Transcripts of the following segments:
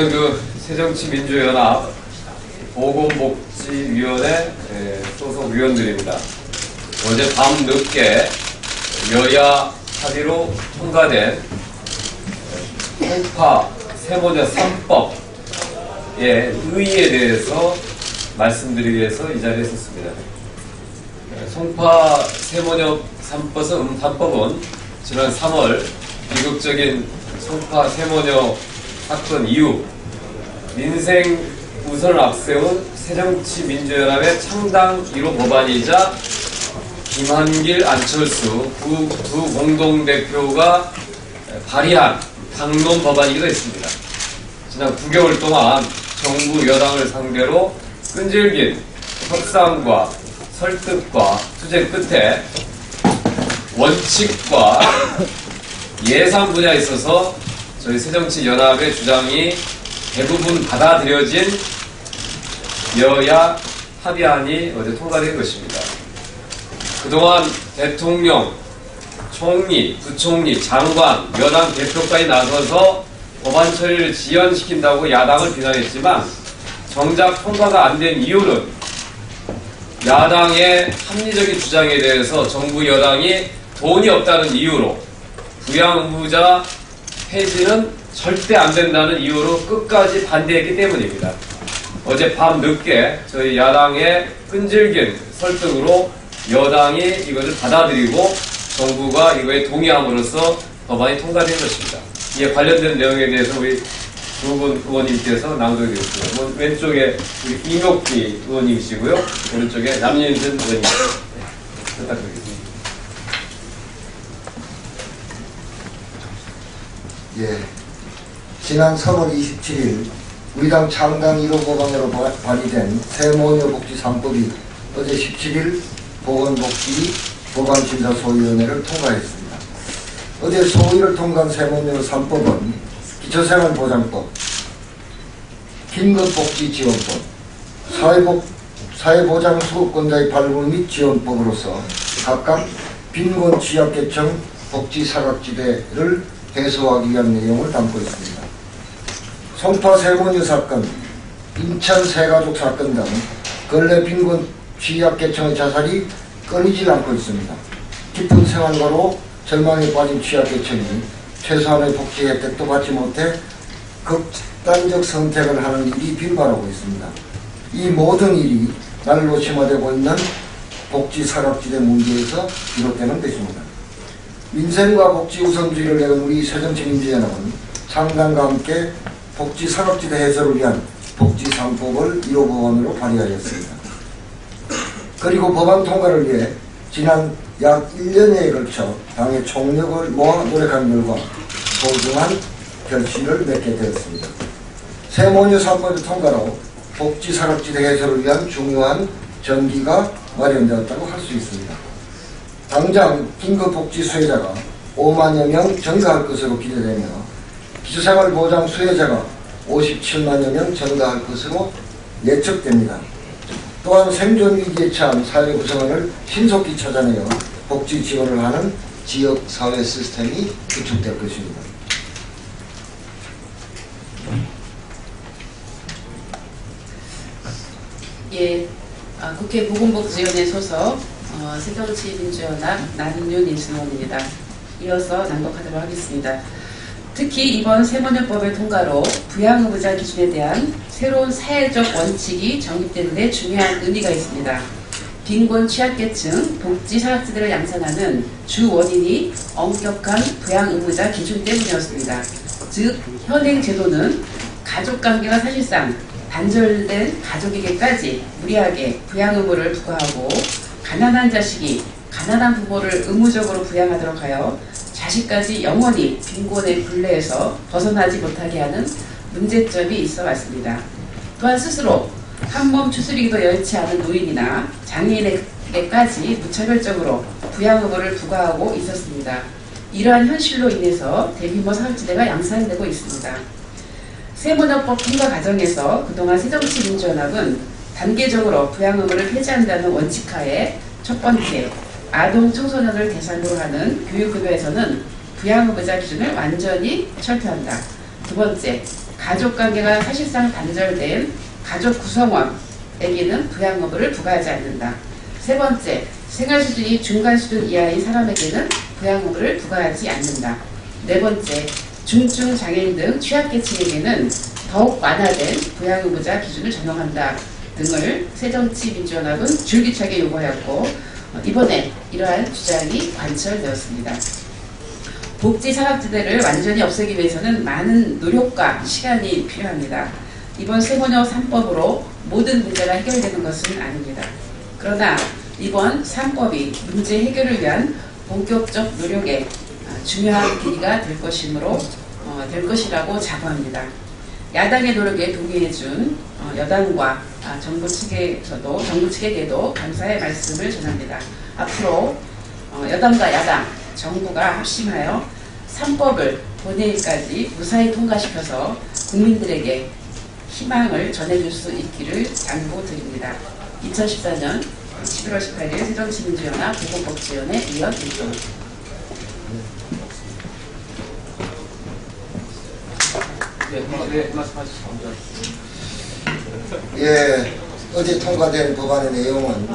그 새정치민주연합 보건복지위원회 소속 위원들입니다. 어제 밤 늦게 여야 합의로 통과된 송파 세모녀 3법의 의의에 대해서 말씀드리기 위해서 이 자리에 섰습니다. 송파 세모녀 3법은 지난 3월 비극적인 송파 세모녀 사건 이후 민생 우선을 앞세운 새정치민주연합의 창당 1호 법안이자 김한길, 안철수 두 공동대표가 발의한 당론 법안이기도 했습니다. 지난 9개월 동안 정부 여당을 상대로 끈질긴 협상과 설득과 투쟁 끝에 원칙과 예산 분야에 있어서 저희 새정치연합의 주장이 대부분 받아들여진 여야 합의안이 어제 통과된 것입니다. 그동안 대통령, 총리, 부총리, 장관, 여당 대표까지 나서서 법안 처리를 지연시킨다고 야당을 비난했지만 정작 통과가 안 된 이유는 야당의 합리적인 주장에 대해서 정부 여당이 돈이 없다는 이유로 부양의무자 폐지는 절대 안 된다는 이유로 끝까지 반대했기 때문입니다. 어제 밤 늦게 저희 야당의 끈질긴 설득으로 여당이 이것을 받아들이고 정부가 이거에 동의함으로써 법안이 통과된 것입니다. 이에 관련된 내용에 대해서 우리 두 분 의원님께서 낭독해 주셨습니다. 왼쪽에 우리 이목기 의원님이시고요. 오른쪽에 남윤준 의원님. 부탁드리겠습니다. 예, 지난 3월 27일 우리 당 창당 1호 법안으로 발의된 세모녀 복지 3법이 어제 17일 보건복지 법안심사소위원회를 통과했습니다. 어제 소위를 통과한 세모녀 3법은 기초생활보장법, 긴급복지지원법, 사회보장수급권자의 발굴 및 지원법으로서 각각 빈곤 취약계층 복지사각지대를 해소하기 위한 내용을 담고 있습니다. 송파 세모녀 사건, 인천 세가족 사건 등 근래 빈곤 취약계층의 자살이 끊이질 않고 있습니다. 깊은 생활고로 절망에 빠진 취약계층이 최소한의 복지 혜택도 받지 못해 극단적 선택을 하는 일이 빈발하고 있습니다. 이 모든 일이 날로 심화되고 있는 복지 사각지대 문제에서 비롯되는 것입니다. 민생과 복지 우선주의를 내건 우리 새정치민주연합은 창당과 함께 복지 사각지대 해소를 위한 복지 3법을 1호 법안으로 발의하였습니다. 그리고 법안 통과를 위해 지난 약 1년여에 걸쳐 당의 총력을 모아 노력한 결과 소중한 결실을 맺게 되었습니다. 세모녀 3법의 통과로 복지 사각지대 해소를 위한 중요한 전기가 마련되었다고 할 수 있습니다. 당장 긴급복지 수혜자가 5만여 명 증가할 것으로 기대되며 기초생활보장 수혜자가 57만여 명 증가할 것으로 예측됩니다. 또한 생존위기에 처한 사회 구성원을 신속히 찾아내어 복지 지원을 하는 지역사회 시스템이 구축될 것입니다. 예, 국회 보건복지위원회 소속 새정치민주연합 남윤희 의원입니다. 이어서 낭독하도록 하겠습니다. 특히 이번 세모녀법의 통과로 부양의무자 기준에 대한 새로운 사회적 원칙이 정립되는 데 중요한 의미가 있습니다. 빈곤 취약계층 복지 사각지대를 양산하는 주 원인이 엄격한 부양의무자 기준 때문이었습니다. 즉 현행 제도는 가족관계가 사실상 단절된 가족에게까지 무리하게 부양의무를 부과하고 가난한 자식이 가난한 부모를 의무적으로 부양하도록 하여 자식까지 영원히 빈곤의 굴레에서 벗어나지 못하게 하는 문제점이 있어 왔습니다. 또한 스스로 한몸 추스리기도 여의치 않은 노인이나 장애인에게까지 무차별적으로 부양의무를 부과하고 있었습니다. 이러한 현실로 인해서 대규모 사각지대가 양산되고 있습니다. 세모녀법 통과 과정에서 그동안 새정치민주연합은 단계적으로 부양의무를 폐지한다는 원칙하에 첫 번째, 아동 청소년을 대상으로 하는 교육급여에서는 부양의무자 기준을 완전히 철폐한다. 두 번째, 가족 관계가 사실상 단절된 가족 구성원에게는 부양의무를 부과하지 않는다. 세 번째, 생활 수준이 중간 수준 이하인 사람에게는 부양의무를 부과하지 않는다. 네 번째, 중증 장애인 등 취약계층에게는 더욱 완화된 부양의무자 기준을 적용한다 등을 새정치민주연합은 줄기차게 요구하였고 이번에 이러한 주장이 관철되었습니다. 복지 사각지대를 완전히 없애기 위해서는 많은 노력과 시간이 필요합니다. 이번 세모녀 3법으로 모든 문제가 해결되는 것은 아닙니다. 그러나 이번 3법이 문제 해결을 위한 본격적 노력의 중요한 계기가 될 것이라고 자부합니다. 야당의 노력에 동의해준 여당과 정부 측에게도 감사의 말씀을 전합니다. 앞으로 여당과 야당, 정부가 합심하여 3법을 본회의까지 무사히 통과시켜서 국민들에게 희망을 전해줄 수 있기를 당부드립니다. 2014년 11월 18일 새정치민주연합 보건복지위원회 위원 김종우. 예, 어제 통과된 법안의 내용은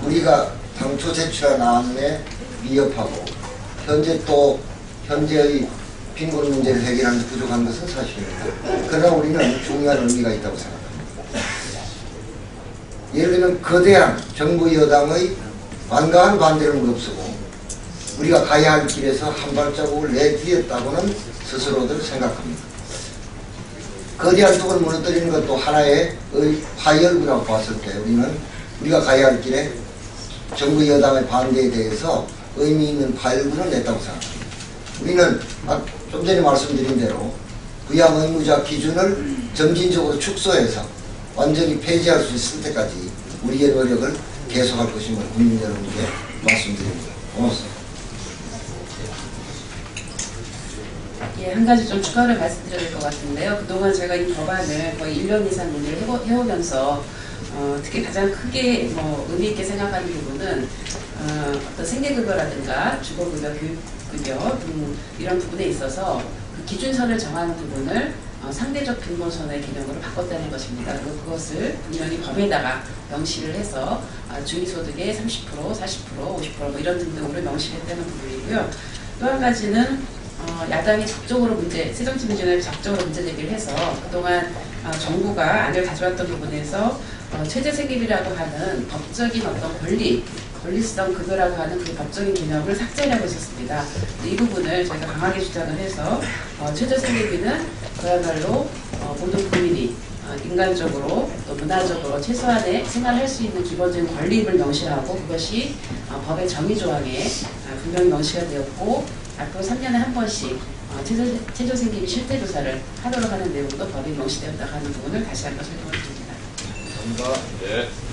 우리가 당초 제출한 안에 위협하고 현재의 빈곤 문제를 해결하는 데 부족한 것은 사실입니다. 그러나 우리는 중요한 의미가 있다고 생각합니다. 예를 들면 거대한 정부 여당의 완강한 반대를 무릅쓰고 우리가 가야 할 길에서 한 발자국을 내디뎠다고는 스스로들 생각합니다. 거대한 뚝을 무너뜨리는 것도 하나의 화열구라고 봤을 때 우리가 가야 할 길에 정부 여당의 반대에 대해서 의미 있는 화열구를 냈다고 생각합니다. 우리는 좀 전에 말씀드린 대로 부양 의무자 기준을 점진적으로 축소해서 완전히 폐지할 수 있을 때까지 우리의 노력을 계속할 것임을 국민 여러분께 말씀드립니다. 고맙습니다. 예, 한 가지 좀 추가를 말씀드려야 될 것 같은데요. 그동안 제가 이 법안을 거의 1년 이상 논의를 해오면서 특히 가장 크게 의미 있게 생각하는 부분은 어떤 생계급여라든가 주거급여, 교육급여 등 이런 부분에 있어서 그 기준선을 정하는 부분을 상대적 빈곤선의 개념으로 바꿨다는 것입니다. 그리고 그것을 분명히 법에다가 명시를 해서 중위소득의 30%, 40%, 50% 이런 등등으로 명시했다는 부분이고요. 또 한 가지는 야당이 새정치민주연합이 적극적으로 문제 제기를 해서 그동안 정부가 안을 가져왔던 부분에서 최저생계비라고 하는 법적인 어떤 권리성 급여라고 하는 그 법적인 개념을 삭제하고 있었습니다. 이 부분을 저희가 강하게 주장을 해서 최저생계비는 그야말로 모든 국민이 인간적으로 또 문화적으로 최소한의 생활할 수 있는 기본적인 권리임을 명시하고 그것이 법의 정의조항에 분명히 명시가 되었고 앞으로 3년에 한 번씩 최저생계비 실태조사를 하도록 하는 내용도 법에 명시되었다고 하는 부분을 다시 한번 설명을 드립니다. 감사합니다. 네.